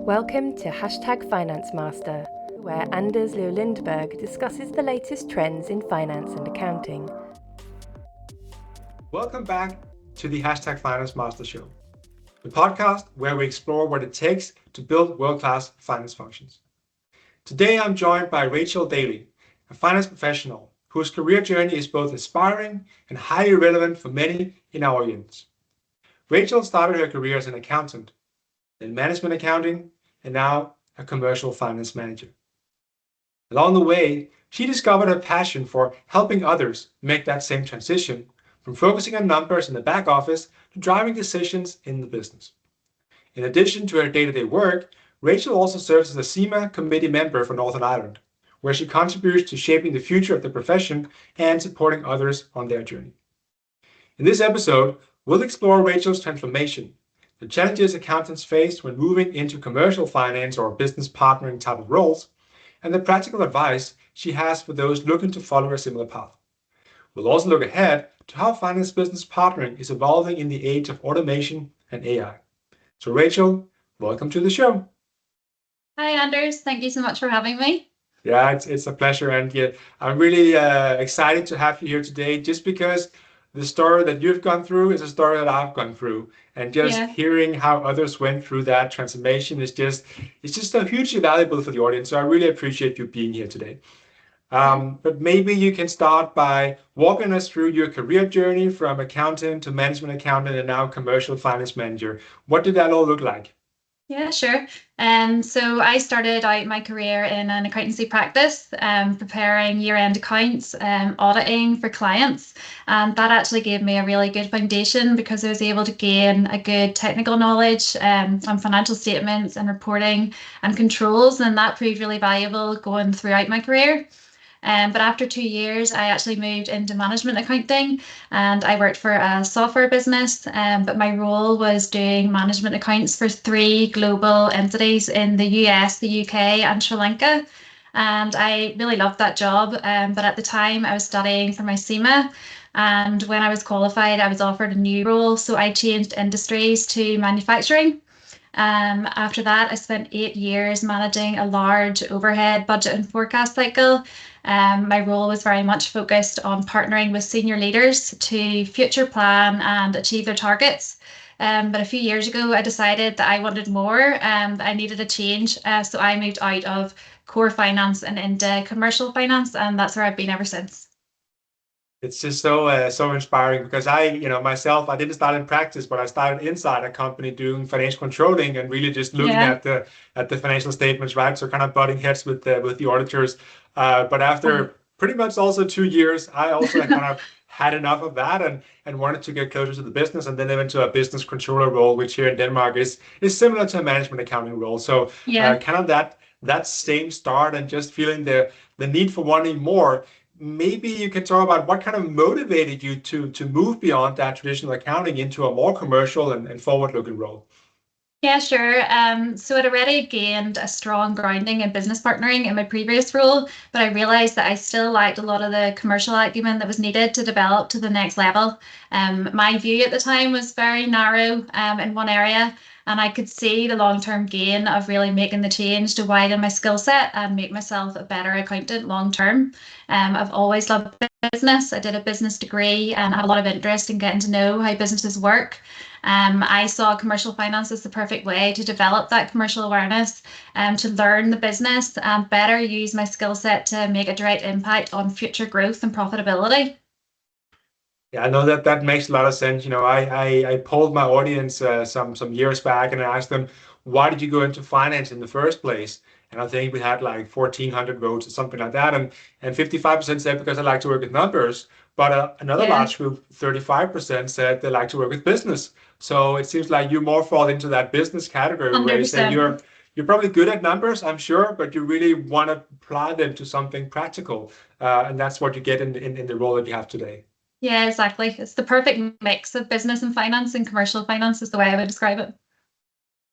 Welcome to #Finance Master, where Anders Leo Lindberg discusses the latest trends in finance and accounting. Welcome back to the #Finance Master Show, the podcast where we explore what it takes to build world-class finance functions. Today, I'm joined by Rachel Daly, a finance professional whose career journey is both inspiring and highly relevant for many in our audience. Rachel started her career as an accountant, then management accounting, and now a commercial finance manager. Along the way, she discovered her passion for helping others make that same transition from focusing on numbers in the back office to driving decisions in the business. In addition to her day-to-day work, Rachel also serves as a CIMA committee member for Northern Ireland, where she contributes to shaping the future of the profession and supporting others on their journey. In this episode, we'll explore Rachel's transformation, the challenges accountants face when moving into commercial finance or business partnering type of roles, and the practical advice she has for those looking to follow a similar path. We'll also look ahead to how finance business partnering is evolving in the age of automation and AI. So Rachel, welcome to the show. Hi, Anders. Thank you so much for having me. Yeah, it's a pleasure. And yeah, I'm really excited to have you here today, just because the story that you've gone through is a story that I've gone through. And just hearing how others went through that transformation is just so hugely valuable for the audience. So I really appreciate you being here today. But maybe you can start by walking us through your career journey from accountant to management accountant and now commercial finance manager. What did that all look like? Yeah, sure. So I started out my career in an accountancy practice, preparing year-end accounts, auditing for clients. And that actually gave me a really good foundation because I was able to gain a good technical knowledge on financial statements and reporting and controls. And that proved really valuable going throughout my career. But after 2 years, I actually moved into management accounting and I worked for a software business. But my role was doing management accounts for 3 global entities in the US, the UK, and Sri Lanka. And I really loved that job. But at the time, I was studying for my CIMA. And when I was qualified, I was offered a new role. So I changed industries to manufacturing. After that, I spent 8 years managing a large overhead budget and forecast cycle. My role was very much focused on partnering with senior leaders to future plan and achieve their targets. But a few years ago, I decided that I wanted more and I needed a change. So I moved out of core finance and into commercial finance, and that's where I've been ever since. It's just so inspiring because myself, I didn't start in practice, but I started inside a company doing financial controlling and really just looking at the financial statements, right? So kind of butting heads with the auditors. But after pretty much also 2 years, I also kind of had enough of that and wanted to get closer to the business, and then I went to a business controller role, which here in Denmark is similar to a management accounting role. So kind of that same start and just feeling the need for wanting more. Maybe you can talk about what kind of motivated you to move beyond that traditional accounting into a more commercial and forward-looking role. Yeah, sure. So I'd already gained a strong grounding in business partnering in my previous role, but I realized that I still lacked a lot of the commercial acumen that was needed to develop to the next level. My view at the time was very narrow in one area, and I could see the long-term gain of really making the change to widen my skill set and make myself a better accountant long-term. I've always loved business. I did a business degree and have a lot of interest in getting to know how businesses work. I saw commercial finance as the perfect way to develop that commercial awareness, to learn the business and better use my skill set to make a direct impact on future growth and profitability. Yeah, I know that makes a lot of sense. I polled my audience some years back and I asked them, why did you go into finance in the first place? And I think we had like 1,400 votes or something like that. And 55% said because I like to work with numbers. But another large group, 35%, said they like to work with business. So it seems like you more fall into that business category 100%. where you say you're probably good at numbers, I'm sure, but you really want to apply them to something practical. And that's what you get in the role that you have today. Yeah, exactly. It's the perfect mix of business and finance, and commercial finance is the way I would describe it.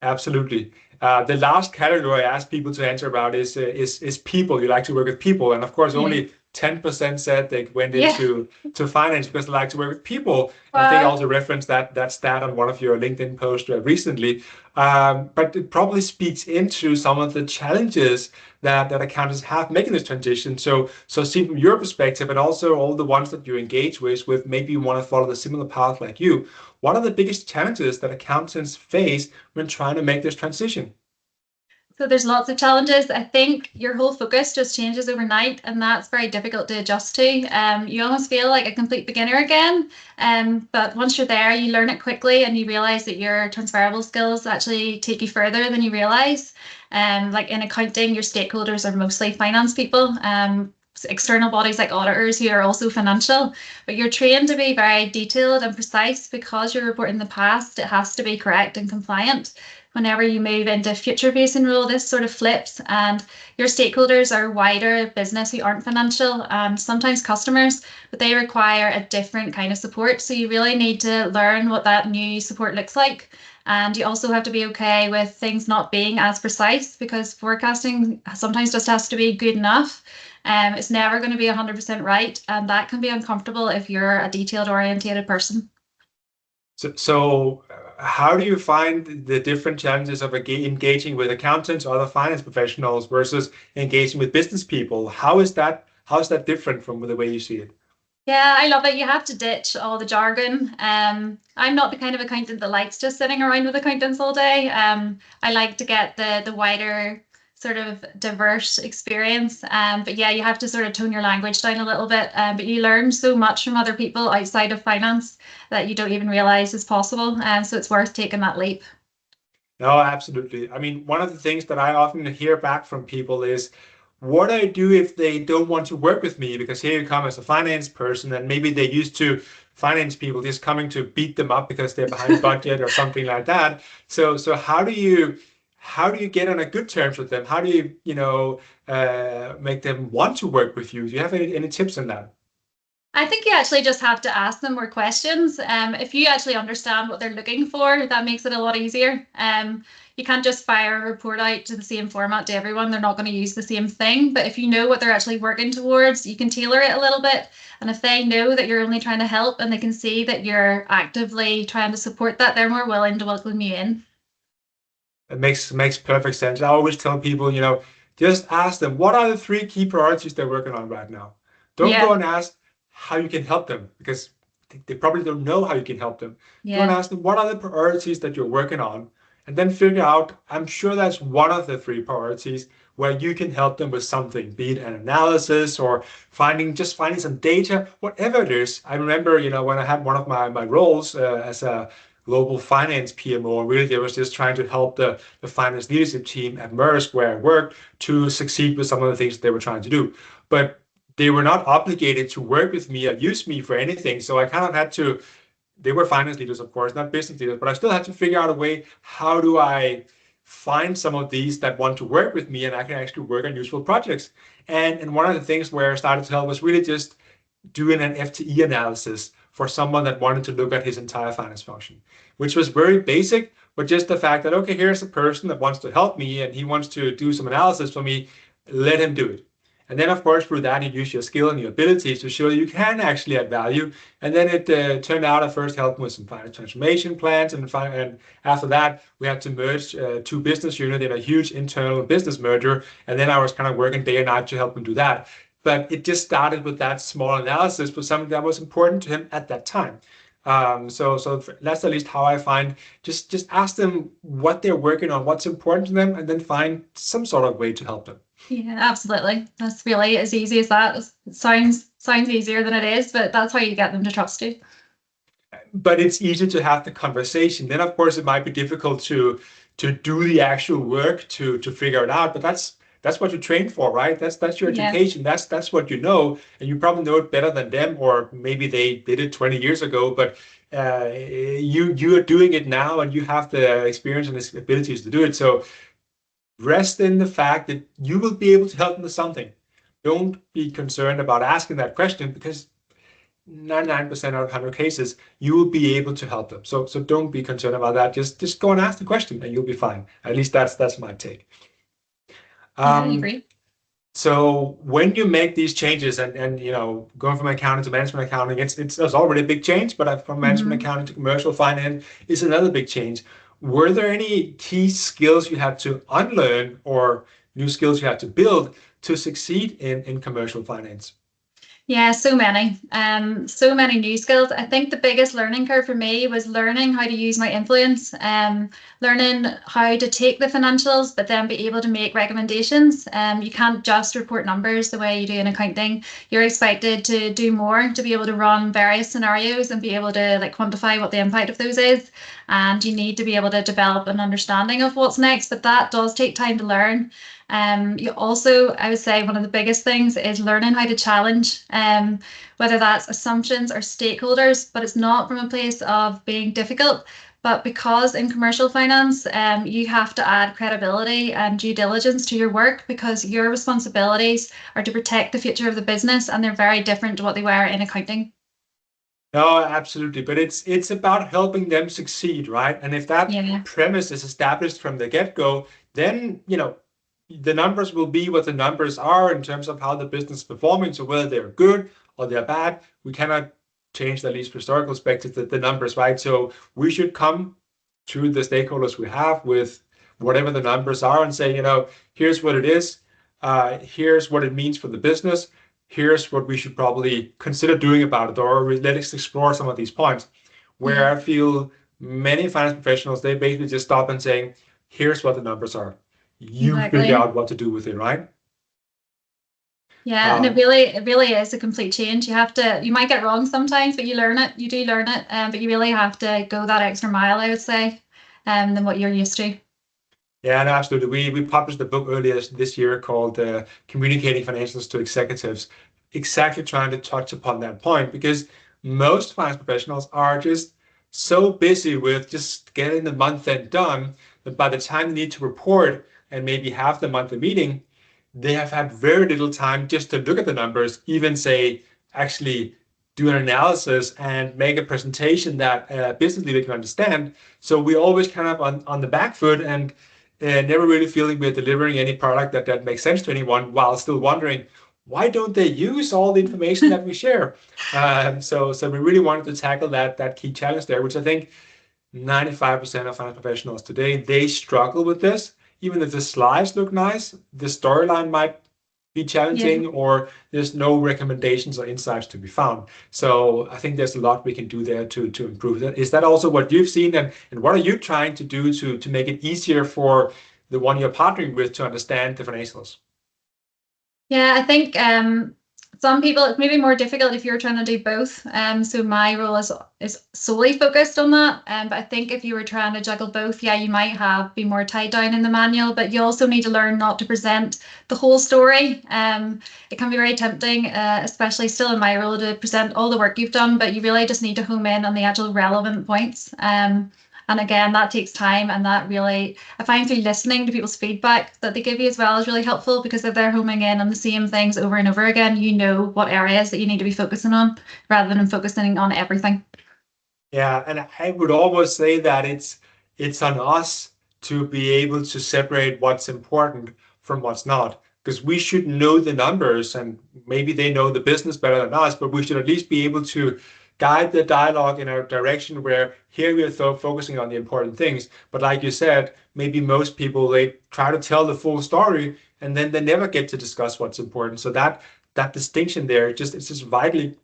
Absolutely. The last category I ask people to answer about is people. You like to work with people. And of course, only 10% said they went Yeah. to finance because they like to work with people. And I think I Wow. also referenced that stat on one of your LinkedIn posts recently. But it probably speaks into some of the challenges that accountants have making this transition. So see from your perspective, and also all the ones that you engage with maybe you want to follow the similar path like you. What are the biggest challenges that accountants face when trying to make this transition? So there's lots of challenges. I think your whole focus just changes overnight, and that's very difficult to adjust to. You almost feel like a complete beginner again. But once you're there, you learn it quickly, and you realize that your transferable skills actually take you further than you realize. Like in accounting, your stakeholders are mostly finance people. External bodies like auditors who are also financial, but you're trained to be very detailed and precise because you're reporting the past. It has to be correct and compliant. Whenever you move into future facing role, this sort of flips, and your stakeholders are wider business who aren't financial and sometimes customers, but they require a different kind of support. So you really need to learn what that new support looks like. And you also have to be okay with things not being as precise, because forecasting sometimes just has to be good enough. It's never going to be 100% right, and that can be uncomfortable if you're a detailed orientated person. So how do you find the different challenges of engaging with accountants or other finance professionals versus engaging with business people? How is that different from the way you see it? Yeah, I love it. You have to ditch all the jargon. I'm not the kind of accountant that likes just sitting around with accountants all day. I like to get the wider sort of diverse experience. But yeah, you have to sort of tone your language down a little bit. But you learn so much from other people outside of finance that you don't even realize is possible. So it's worth taking that leap. No, absolutely. I mean, one of the things that I often hear back from people is, what do I do if they don't want to work with me? Because here you come as a finance person, and maybe they're used to finance people just coming to beat them up because they're behind budget or something like that. So how do you get on a good terms with them? How do you make them want to work with you? Do you have any tips on that? I think you actually just have to ask them more questions. If you actually understand what they're looking for, that makes it a lot easier. You can't just fire a report out to the same format to everyone. They're not going to use the same thing. But if you know what they're actually working towards, you can tailor it a little bit. And if they know that you're only trying to help and they can see that you're actively trying to support that, they're more willing to welcome you in. It makes perfect sense. I always tell people, just ask them what are the three key priorities they're working on right now. Don't go Yeah, and ask how you can help them because they probably don't know how you can help them. Go and yeah, ask them what are the priorities that you're working on, and then figure out. I'm sure that's one of the three priorities where you can help them with something, be it an analysis or finding some data, whatever it is. I remember, when I had one of my roles as a global finance PMO. And really, I was just trying to help the finance leadership team at Maersk, where I worked, to succeed with some of the things they were trying to do. But they were not obligated to work with me or use me for anything. So I kind of had to, they were finance leaders, of course, not business leaders, but I still had to figure out a way, how do I find some of these that want to work with me and I can actually work on useful projects. And one of the things where I started to help was really just doing an FTE analysis for someone that wanted to look at his entire finance function, which was very basic, but just the fact that, okay, here's a person that wants to help me and he wants to do some analysis for me, let him do it. And then, of course, through that, you use your skill and your abilities to show that you can actually add value. And then it turned out I first helped with some finance transformation plans. And after that, we had to merge two business units in a huge internal business merger. And then I was kind of working day and night to help him do that. But it just started with that small analysis for something that was important to him at that time. So that's at least how I find, just ask them what they're working on, what's important to them, and then find some sort of way to help them. yeah, absolutely. That's really as easy as that. It sounds easier than it is, but that's how you get them to trust you. But it's easy to have the conversation. Then, of course, it might be difficult to do the actual work to figure it out. But that's what you train for, right? That's your Yeah. education. That's what you know, and you probably know it better than them, or maybe they did it 20 years ago. But you are doing it now, and you have the experience and the abilities to do it. So rest in the fact that you will be able to help them with something. Don't be concerned about asking that question because 99% out of 100 cases, you will be able to help them. So don't be concerned about that. Just go and ask the question and you'll be fine. At least that's my take. Yeah, I Um, agree. So when you make these changes and going from accounting to management accounting, it's already a big change, but from management Mhm. accounting to commercial finance is another big change. Were there any key skills you had to unlearn or new skills you had to build to succeed in commercial finance? Yeah, so many new skills. I think the biggest learning curve for me was learning how to use my influence, learning how to take the financials, but then be able to make recommendations. You can't just report numbers the way you do in accounting. You're expected to do more, to be able to run various scenarios and be able to like quantify what the impact of those is. And you need to be able to develop an understanding of what's next, but that does take time to learn. You also, I would say, one of the biggest things is learning how to challenge, whether that's assumptions or stakeholders, but it's not from a place of being difficult. But because in commercial finance, you have to add credibility and due diligence to your work because your responsibilities are to protect the future of the business, and they're very different to what they were in accounting. No, absolutely. But it's about helping them succeed, right? And if that Yeah. premise is established from the get-go, then, the numbers will be what the numbers are in terms of how the business is performing. So whether they're good or they're bad, we cannot change, at least historical perspective, the numbers, right? So we should come to the stakeholders we have with whatever the numbers are and say, here's what it is. Here's what it means for the business. Here's what we should probably consider doing about it, or let's explore some of these points. Where Yeah, I feel many finance professionals, they basically just stop and saying, here's what the numbers are. You figure exactly. out what to do with it, right? Yeah, and Um, it really is a complete change. You might get wrong sometimes, but you do learn it, but you really have to go that extra mile, I would say, than what you're used to. Yeah, no, absolutely. We published a book earlier this year called Communicating Financials to Executives, exactly trying to touch upon that point because most finance professionals are just so busy with just getting the month end done that by the time they need to report and maybe have the monthly meeting, they have had very little time just to look at the numbers, even say, actually do an analysis and make a presentation that a business leader can understand. So we always kind of on the back foot and never really feeling we're delivering any product that makes sense to anyone while still wondering why don't they use all the information that we share. So we really wanted to tackle that key challenge there, which I think 95% of finance professionals today, they struggle with this. Even if the slides look nice, the storyline might be Yeah. challenging or there's no recommendations or insights to be found. So I think there's a lot we can do there to improve that. Is that also what you've seen and what are you trying to do to make it easier for the one you're partnering with to understand the financials? Yeah, I think some people it's maybe more difficult if you're trying to do both. So my role is solely focused on that. But I think if you were trying to juggle both, yeah, you might have be more tied down in the manual, but you also need to learn not to present the whole story. It can be very tempting, especially still in my role, to present all the work you've done, but you really just need to home in on the actual relevant points. And again, that takes time, and that really, I find through listening to people's feedback that they give you as well is really helpful because if they're homing in on the same things over and over again, you know what areas that you need to be focusing on rather than focusing on everything. Yeah, and I would always say that it's on us to be able to separate what's important from what's not, because we should know the numbers and maybe they know the business better than us, but we should at least be able to guide the dialogue in a direction where here we are focusing on the important things. But like you said, maybe most people they try to tell the full story and then they never get to discuss what's important. So that distinction there just it's just vitally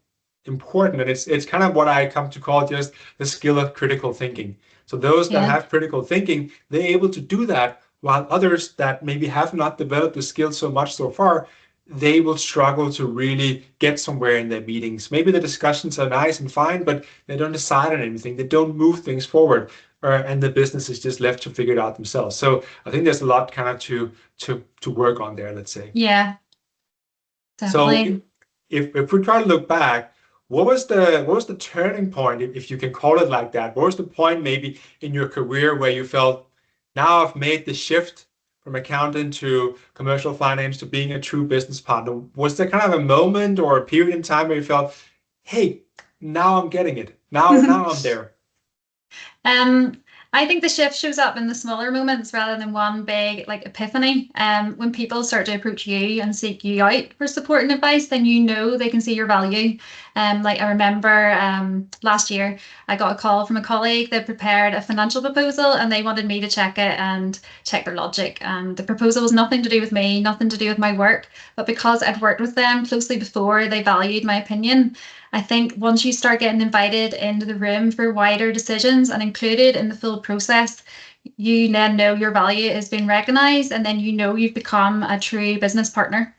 important. And it's kind of what I come to call just the skill of critical thinking. So those that Yeah. have critical thinking, they're able to do that, while others that maybe have not developed the skill so much so far, they will struggle to really get somewhere in their meetings. Maybe the discussions are nice and fine, but they don't decide on anything. They don't move things forward, and the business is just left to figure it out themselves. So I think there's a lot kind of to work on there, let's say. Yeah, So definitely. if we try to look back, what was the turning point, if you can call it like that? What was the point maybe in your career where you felt now I've made the shift from accountant to commercial finance to being a true business partner? Was there kind of a moment or a period in time where you felt, hey, now I'm getting it. Now I'm there. Um, I think the shift shows up in the smaller moments rather than one big like epiphany. When people start to approach you and seek you out for support and advice, then you know they can see your value. Like I remember last year, I got a call from a colleague that prepared a financial proposal and they wanted me to check it and check their logic. And the proposal was nothing to do with me, nothing to do with my work, but because I'd worked with them closely before, they valued my opinion. I think once you start getting invited into the room for wider decisions and included in the full process, you then know your value is being recognized, and then you know you've become a true business partner.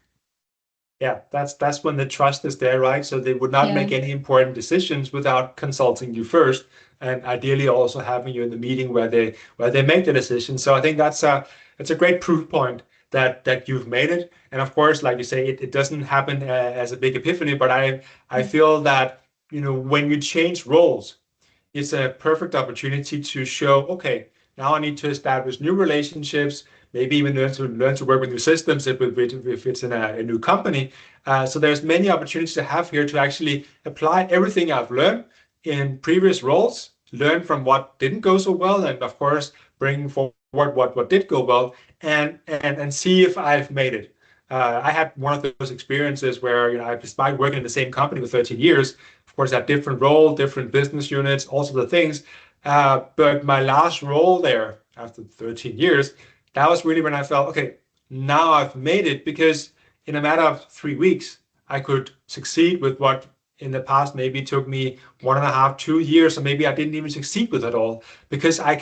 Yeah, that's when the trust is there, right? So they would not make any important decisions without consulting you first, and ideally also having you in the meeting where they make the decision. So I think that's a great proof point that you've made it. And of course, like you say, it doesn't happen as a big epiphany, but I feel that when you change roles, it's a perfect opportunity to show, okay, now I need to establish new relationships, maybe even learn to work with new systems if it's in a new company. So there's many opportunities to have here to actually apply everything I've learned in previous roles, learn from what didn't go so well, and of course, bring forward what did go well, and see if I've made it. I had one of those experiences where despite working in the same company for 13 years, of course, had different role, different business units, all sorts of things. But my last role there, after 13 years, that was really when I felt, okay, now I've made it, because in a matter of 3 weeks, I could succeed with what in the past maybe took me 1.5, 2 years, or maybe I didn't even succeed with it all, because I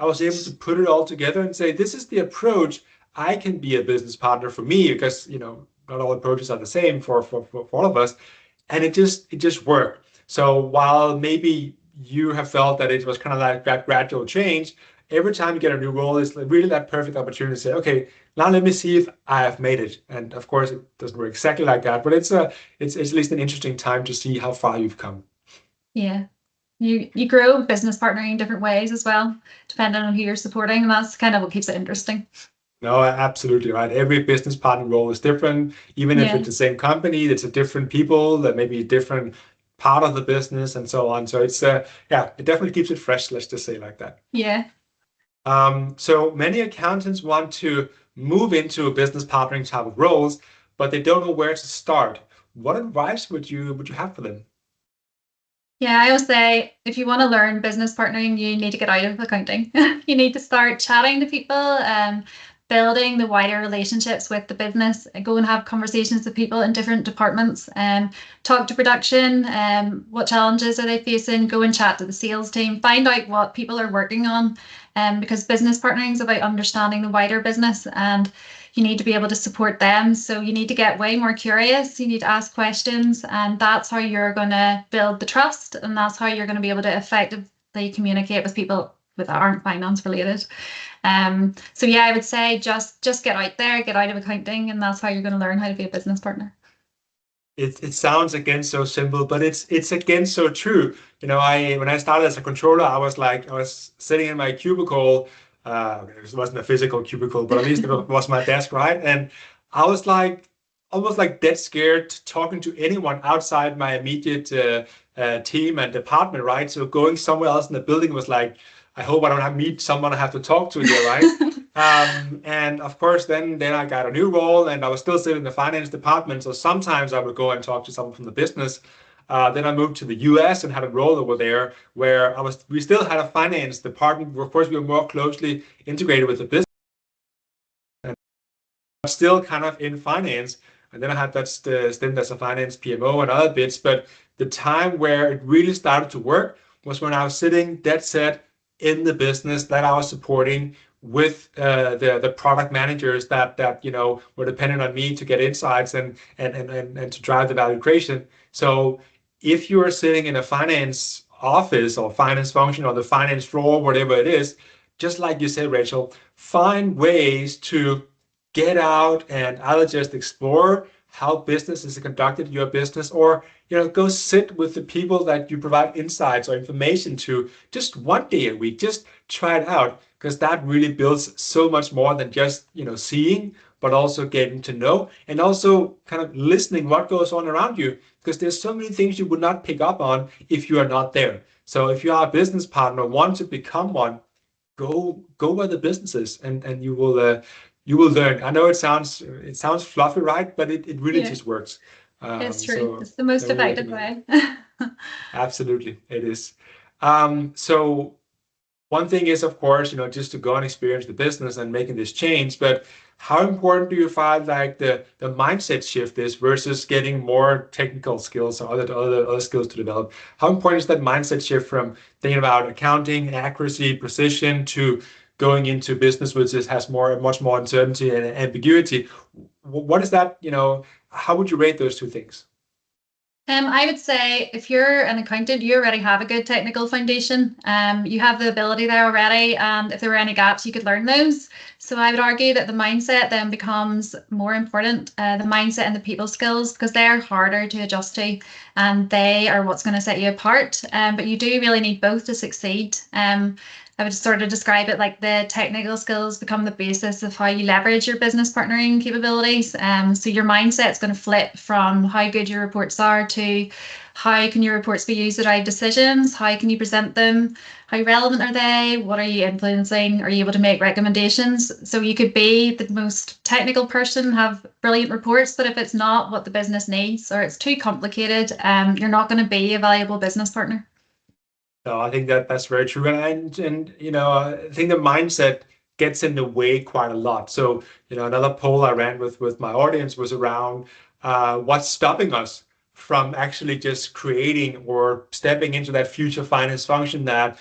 was able to put it all together and say, this is the approach. I can be a business partner for me, because not all approaches are the same for all of us, and it just worked. So while maybe you have felt that it was kind of like that gradual change, every time you get a new role, it's really that perfect opportunity to say, okay, now let me see if I have made it. And of course, it doesn't work exactly like that, but it's at least an interesting time to see how far you've come. Yeah. You grow business partnering in different ways as well, depending on who you're supporting, and that's kind of what keeps it interesting. No, absolutely right. Every business partner role is different. Even if it's the same company, it's a different people that may be a different part of the business and so on. So it's it definitely keeps it fresh, let's just say it like that. Yeah. So many accountants want to move into business partnering type of roles, but they don't know where to start. What advice would you have for them? Yeah, I always say if you want to learn business partnering, you need to get out of accounting. You need to start chatting to people, building the wider relationships with the business, go and have conversations with people in different departments, talk to production, what challenges are they facing, go and chat to the sales team, find out what people are working on, because business partnering is about understanding the wider business, and you need to be able to support them. So you need to get way more curious. You need to ask questions, and that's how you're going to build the trust, and that's how you're going to be able to effectively communicate with people that aren't finance related. So yeah, I would say just get out there, get out of accounting, and that's how you're going to learn how to be a business partner. It sounds again so simple, but it's again so true. When I started as a controller, I was sitting in my cubicle. It wasn't a physical cubicle, but at least it was my desk, right? And I was almost like dead scared talking to anyone outside my immediate team and department, right? So going somewhere else in the building was like, I hope I don't meet someone I have to talk to here, right? And of course, then I got a new role, and I was still sitting in the finance department. So sometimes I would go and talk to someone from the business. Then I moved to the US and had a role over there where we still had a finance department. Of course, we were more closely integrated with the business, but still kind of in finance. And then I had that stint as a finance PMO and other bits. But the time where it really started to work was when I was sitting dead set in the business that I was supporting with the product managers that were dependent on me to get insights and to drive the value creation. So if you are sitting in a finance office or finance function or the finance floor, whatever it is, just like you said, Rachel, find ways to get out and either just explore how business is conducted in your business, or go sit with the people that you provide insights or information to just one day a week. Just try it out, because that really builds so much more than just seeing, but also getting to know, and also kind of listening what goes on around you, because there's so many things you would not pick up on if you are not there. So if you are a business partner, want to become one, go where the business is, and you will learn. I know it sounds fluffy, right? But it really Yeah, just works. it's true. So It's the most I really effective recommend it. way. Absolutely, it is. So one thing is, of course, just to go and experience the business and making this change, but how important do you find like the mindset shift is versus getting more technical skills or other skills to develop? How important is that mindset shift from thinking about accounting, accuracy, precision to going into business which has much more uncertainty and ambiguity? What is that, how would you rate those two things? I would say if you're an accountant, you already have a good technical foundation. You have the ability there already, and if there were any gaps, you could learn those. So I would argue that the mindset then becomes more important, the mindset and the people skills, because they're harder to adjust to, and they are what's going to set you apart. But you do really need both to succeed. I would sort of describe it like the technical skills become the basis of how you leverage your business partnering capabilities. So your mindset is going to flip from how good your reports are to how can your reports be used to drive decisions? How can you present them? How relevant are they? What are you influencing? Are you able to make recommendations? So you could be the most technical person, have brilliant reports, but if it's not what the business needs or it's too complicated, you're not going to be a valuable business partner. No, I think that's very true, and I think the mindset gets in the way quite a lot. So another poll I ran with my audience was around what's stopping us from actually just creating or stepping into that future finance function that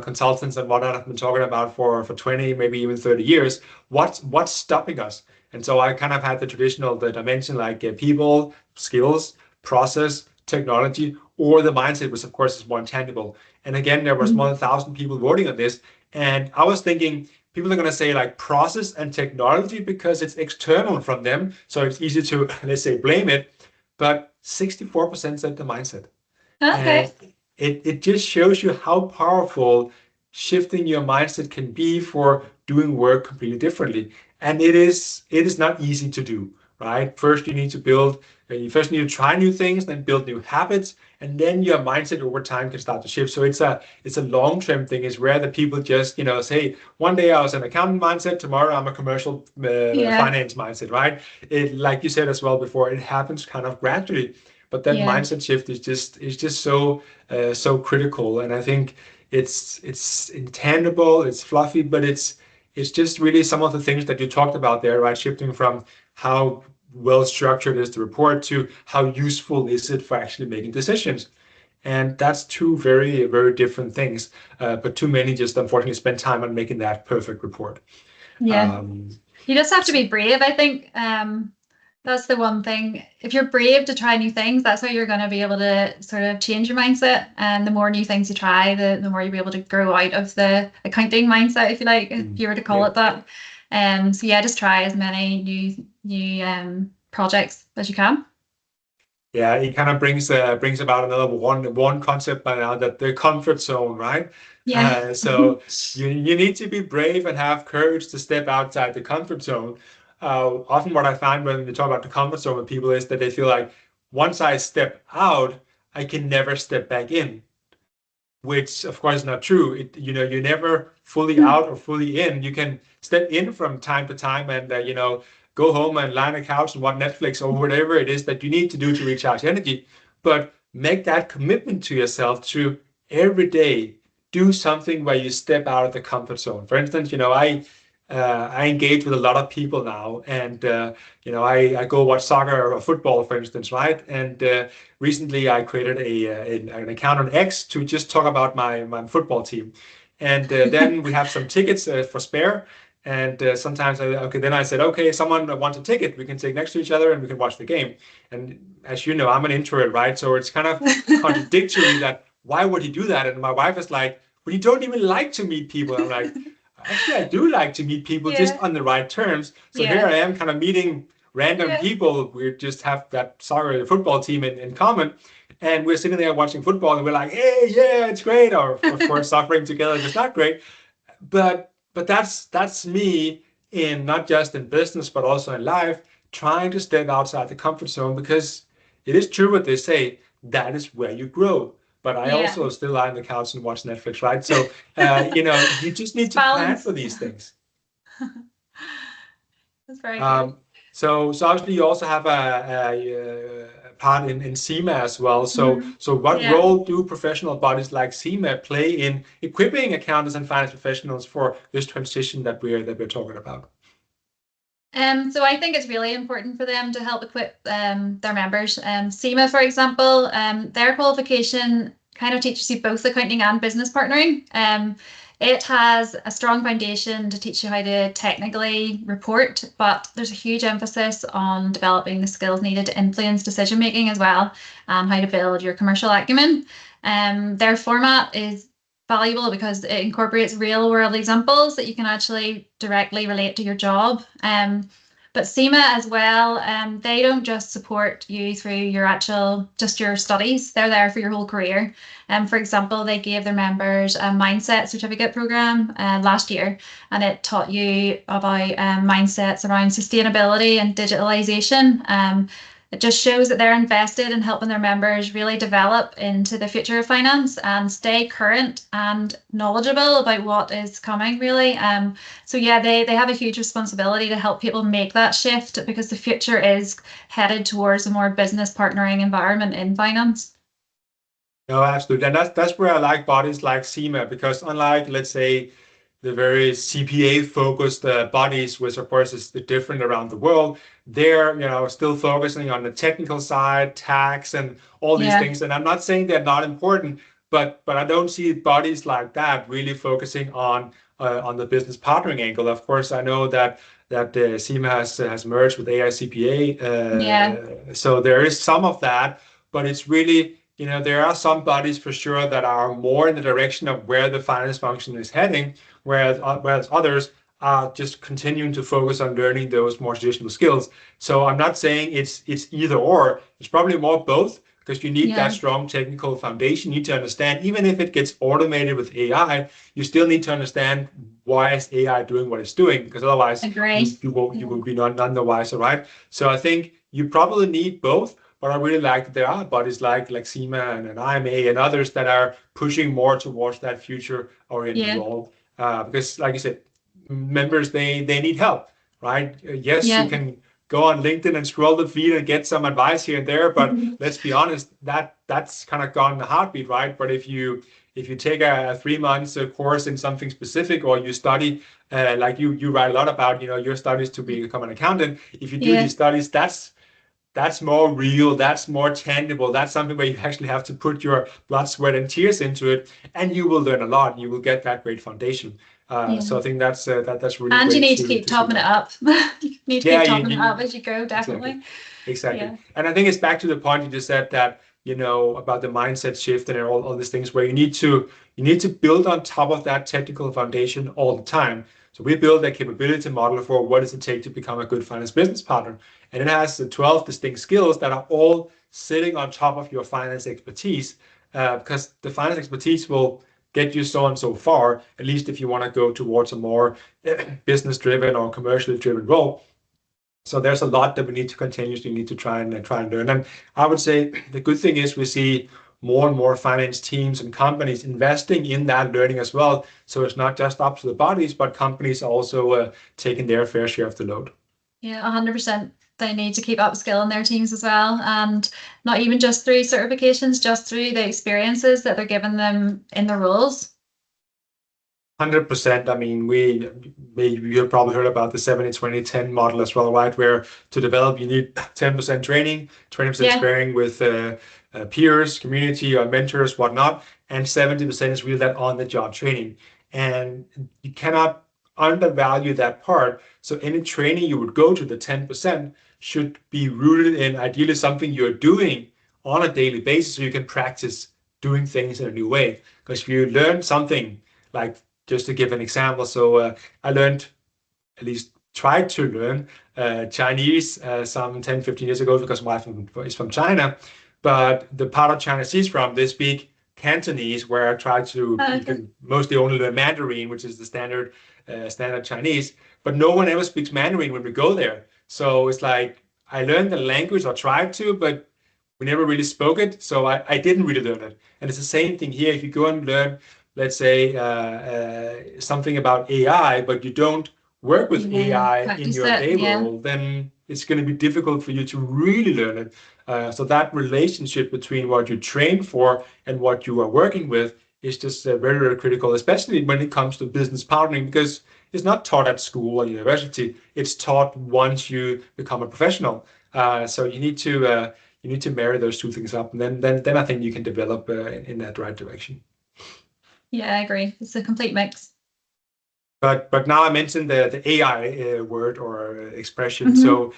consultants and whatnot have been talking about for 20, maybe even 30 years. What's stopping us? And so I kind of had the dimension like people, skills, process, technology, or the mindset, which of course is more intangible. And again, there was more than 1,000 people voting on this. And I was thinking people are going to say like process and technology because it's external from them. So it's easy to, let's say, blame it. But 64% said the mindset. And Okay. it just shows you how powerful shifting your mindset can be for doing work completely differently. And it is not easy to do, right? First, you first need to try new things, then build new habits, and then your mindset over time can start to shift. So it's a long-term thing. It's rare that people just, say, one day I was an accountant mindset, tomorrow I'm a commercial Yeah. finance mindset, right? Like you said as well before, it happens kind of gradually. But that Yeah. mindset shift is just so critical, and I think it's intangible, it's fluffy, but it's just really some of the things that you talked about there, right? Shifting from how well structured is the report to how useful is it for actually making decisions. And that's two very, very different things. But too many just unfortunately spend time on making that perfect report. Yeah. Um, You just have to be brave, I think. That's the one thing. If you're brave to try new things, that's how you're going to be able to sort of change your mindset. And the more new things you try, the more you'll be able to grow out of the accounting mindset, if you like, if you were to call yeah. it that. So yeah, just try as many new projects as you can. Yeah, it kind of brings about another one concept by now, that the comfort zone, right? Yeah. So you need to be brave and have courage to step outside the comfort zone. Often what I find when we talk about the comfort zone with people is that they feel like once I step out, I can never step back in, which of course is not true. You're never fully out or fully in. You can step in from time to time and go home and lie on the couch and watch Netflix or whatever it is that you need to do to recharge energy. But make that commitment to yourself to every day do something where you step out of the comfort zone. For instance, I engage with a lot of people now, and I go watch soccer or football, for instance, right? And recently I created an account on X to just talk about my football team. And then we have some tickets for spare. And sometimes, then I said, okay, someone wants a ticket, we can sit next to each other and we can watch the game. And as you know, I'm an introvert, right? So it's kind of contradictory that why would he do that? And my wife is like, but you don't even like to meet people. I'm like, actually, I do like to meet people just Yeah. on the right terms. So here Yeah. I am kind of meeting random Yeah. people. We just have that soccer football team in common. And we're sitting there watching football and we're like, hey, yeah, it's great. Or of course, suffering together is not great. But that's me in not just in business, but also in life, trying to step outside the comfort zone because it is true what they say, that is where you grow. but I Yeah. also still lie on the couch and watch Netflix, right? So, you just need to plan Balance. for these things. That's very good. So obviously you also have a part in CIMA as well. So what Yeah. role do professional bodies like CIMA play in equipping accountants and finance professionals for this transition that we're talking about? So I think it's really important for them to help equip their members. CIMA, for example, their qualification kind of teaches you both accounting and business partnering. It has a strong foundation to teach you how to technically report, but there's a huge emphasis on developing the skills needed to influence decision making as well, and how to build your commercial acumen. Their format is valuable because it incorporates real world examples that you can actually directly relate to your job. But CIMA as well, they don't just support you through your just your studies. They're there for your whole career. For example, they gave their members a mindset certificate program last year, and it taught you about mindsets around sustainability and digitalization. It just shows that they're invested in helping their members really develop into the future of finance and stay current and knowledgeable about what is coming, really. So yeah, they have a huge responsibility to help people make that shift, because the future is headed towards a more business partnering environment in finance. No, absolutely. And that's where I like bodies like CIMA, because unlike, let's say, the very CPA focused bodies, which of course is different around the world, they're still focusing on the technical side, tax and all these Yeah. things. And I'm not saying they're not important, but I don't see bodies like that really focusing on the business partnering angle. Of course, I know that CIMA has merged with AICPA, Yeah. so there is some of that, but it's really, there are some bodies for sure that are more in the direction of where the finance function is heading, whereas others are just continuing to focus on learning those more traditional skills. So I'm not saying it's either or. It's probably more both, because you need that Yeah. strong technical foundation. You need to understand, even if it gets automated with AI, you still need to understand why is AI doing what it's doing, because otherwise Agree. you will be none the wiser, right? So I think you probably need both. But I really like that there are bodies like CIMA and IMA and others that are pushing more towards that future-oriented Yeah. role. Because, like you said, members they need help, right? Yes, you Yeah. can go on LinkedIn and scroll the feed and get some advice here and there, but let's be honest, that's kind of gone in a heartbeat, right? But if you take a 3 months course in something specific, or you study like you write a lot about, your studies to become an accountant. If you do Yeah. these studies, that's more real, that's more tangible, that's something where you actually have to put your blood, sweat, and tears into it, and you will learn a lot, and you will get that great foundation. So Yeah. I think that's really And you great need to keep to see topping it that. up. You need to Yeah, keep you, topping it up you as you go, exactly, definitely. exactly. Yeah. And I think it's back to the point you just said, that about the mindset shift and all these things, where you need to build on top of that technical foundation all the time. So we build a capability model for what does it take to become a good finance business partner. And it has the 12 distinct skills that are all sitting on top of your finance expertise, because the finance expertise will get you so and so far, at least if you want to go towards a more business driven or commercially driven role. So there's a lot that we need to continuously need to try and learn. And I would say the good thing is we see more and more finance teams and companies investing in that learning as well. So it's not just up to the bodies, but companies also taking their fair share of the load. Yeah, 100%. They need to keep upskilling their teams as well. And not even just through certifications, just through the experiences that they're giving them in the roles. 100%. I mean, you have probably heard about the 70-20-10 model as well, right? Where to develop, you need 10% training, 20% Yeah. sparing with peers, community, or mentors, whatnot, and 70% is really that on-the-job training. And you cannot undervalue that part. So any training you would go to, the 10%, should be rooted in ideally something you're doing on a daily basis, so you can practice doing things in a new way. Because if you learn something, like, just to give an example, so I learned, at least tried to learn Chinese some 10, 15 years ago, because my wife is from China. But the part of China she's from, they speak Cantonese, where I tried to, you Okay. can mostly only learn Mandarin, which is the standard Chinese. But no one ever speaks Mandarin when we go there. So it's like I learned the language, or tried to, but we never really spoke it, so I didn't really learn it. And it's the same thing here. If you go and learn, let's say, something about AI, but you don't work with AI in Practice your it. day Yeah. role, then it's going to be difficult for you to really learn it. So that relationship between what you train for and what you are working with is just very, very critical, especially when it comes to business partnering, because it's not taught at school or university. It's taught once you become a professional. So you need to marry those two things up, and then I think you can develop in that right direction. Yeah, I agree. It's a complete mix. But now I mentioned the AI word or expression. Mm-hmm. So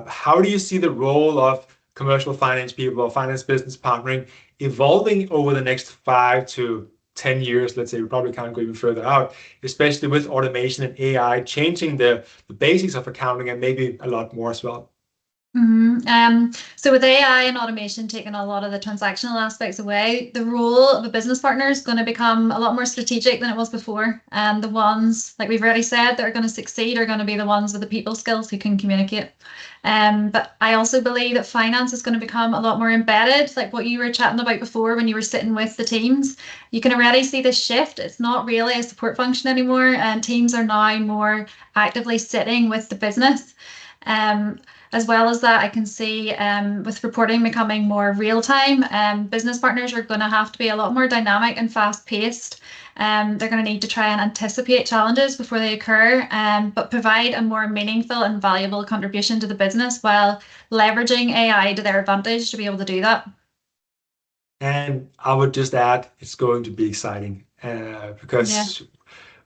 how do you see the role of commercial finance people or finance business partnering evolving over the next 5 to 10 years? Let's say we probably can't go even further out, especially with automation and AI changing the basics of accounting and maybe a lot more as well. So with AI and automation taking a lot of the transactional aspects away, the role of a business partner is going to become a lot more strategic than it was before. And the ones, like we've already said, that are going to succeed are going to be the ones with the people skills who can communicate. But I also believe that finance is going to become a lot more embedded, like what you were chatting about before when you were sitting with the teams. You can already see this shift. It's not really a support function anymore, and teams are now more actively sitting with the business. As well as that, I can see with reporting becoming more real time, business partners are going to have to be a lot more dynamic and fast paced. They're going to need to try and anticipate challenges before they occur, but provide a more meaningful and valuable contribution to the business while leveraging AI to their advantage to be able to do that. And I would just add, it's going to be exciting because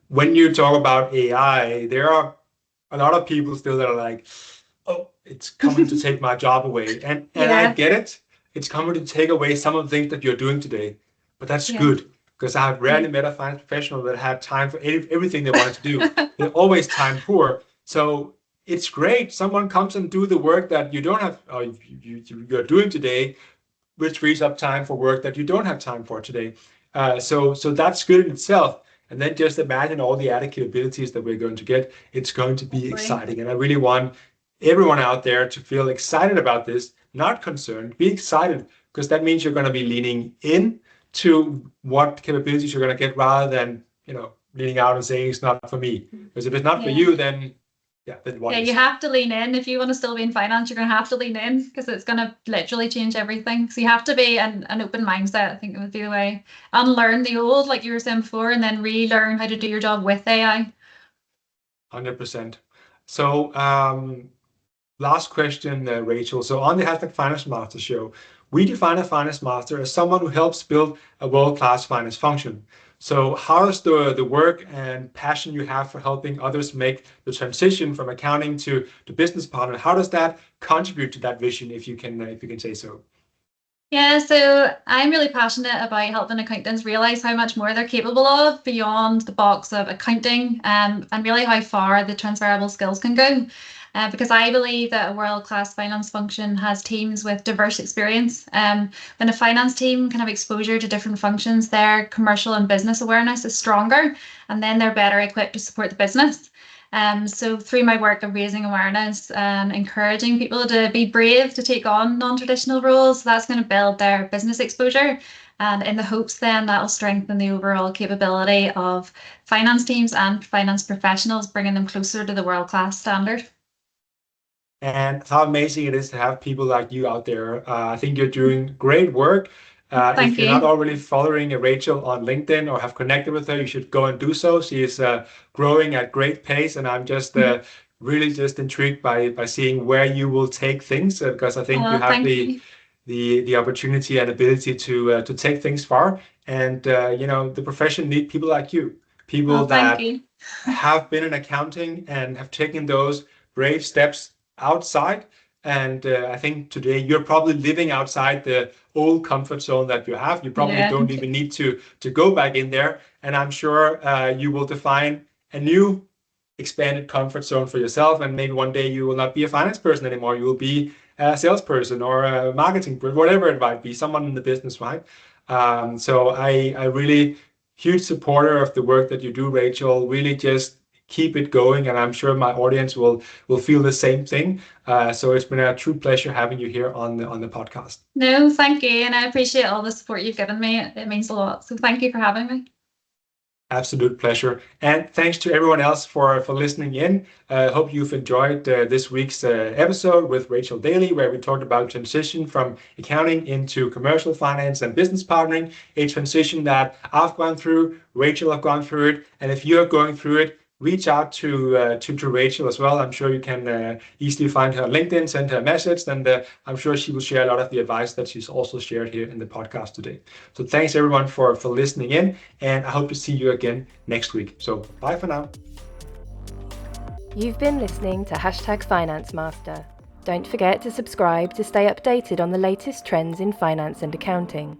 when you talk about AI, there are a lot of people still that are like, oh, it's coming to take my job away. And I get it. It's coming to take away some of the things that you're doing today. But that's good, because I've rarely met a finance professional that had time for everything they wanted to do. They're always time poor. So it's great. Someone comes and do the work that you don't have, or you're doing today, which frees up time for work that you don't have time for today. So that's good in itself. And then just imagine all the added capabilities that we're going to get. It's going to be exciting. And I really want everyone out there to feel excited about this, not concerned, be excited, because that means you're going to be leaning in to what capabilities you're going to get rather than, leaning out and saying it's not for me. Because if it's not for you, then what is? You have to lean in. If you want to still be in finance, you're going to have to lean in, because it's going to literally change everything. So you have to be an open mindset. I think it would be the way. Unlearn the old, like you were saying before, and then relearn how to do your job with AI. 100%. So last question, Rachel. So on the #Finance Master show, we define a finance master as someone who helps build a world-class finance function. So how does the work and passion you have for helping others make the transition from accounting to business partner, how does that contribute to that vision, if you can say so? Yeah, so I'm really passionate about helping accountants realize how much more they're capable of beyond the box of accounting, and really how far the transferable skills can go. Because I believe that a world-class finance function has teams with diverse experience. When a finance team can have exposure to different functions, their commercial and business awareness is stronger, and then they're better equipped to support the business. So through my work of raising awareness and encouraging people to be brave to take on non-traditional roles, that's going to build their business exposure. And in the hopes then that'll strengthen the overall capability of finance teams and finance professionals, bringing them closer to the world-class standard. And how amazing it is to have people like you out there. I think you're doing great work. If you're not already following Rachel on LinkedIn or have connected with her, you should go and do so. She is growing at great pace, and I'm just really just intrigued by seeing where you will take things, because I think you have the opportunity and ability to take things far. And the profession needs people like you, people that have been in accounting and have taken those brave steps outside. And I think today you're probably living outside the old comfort zone that you have. You probably don't even need to go back in there. And I'm sure you will define a new expanded comfort zone for yourself. And maybe one day you will not be a finance person anymore. You will be a salesperson or a marketing person, whatever it might be, someone in the business, right? So I really huge supporter of the work that you do, Rachel. Really just keep it going, and I'm sure my audience will feel the same thing. So it's been a true pleasure having you here on the podcast. No, thank you, and I appreciate all the support you've given me. It means a lot. So thank you for having me. Absolute pleasure. And thanks to everyone else for listening in. Hope you've enjoyed this week's episode with Rachel Daly, where we talked about transition from accounting into commercial finance and business partnering, a transition that I've gone through, Rachel have gone through it. And if you're going through it, reach out to Rachel as well. I'm sure you can easily find her on LinkedIn, send her a message, and I'm sure she will share a lot of the advice that she's also shared here in the podcast today. So thanks everyone for listening in, and I hope to see you again next week. So bye for now. You've been listening to #Finance Master. Don't forget to subscribe to stay updated on the latest trends in finance and accounting.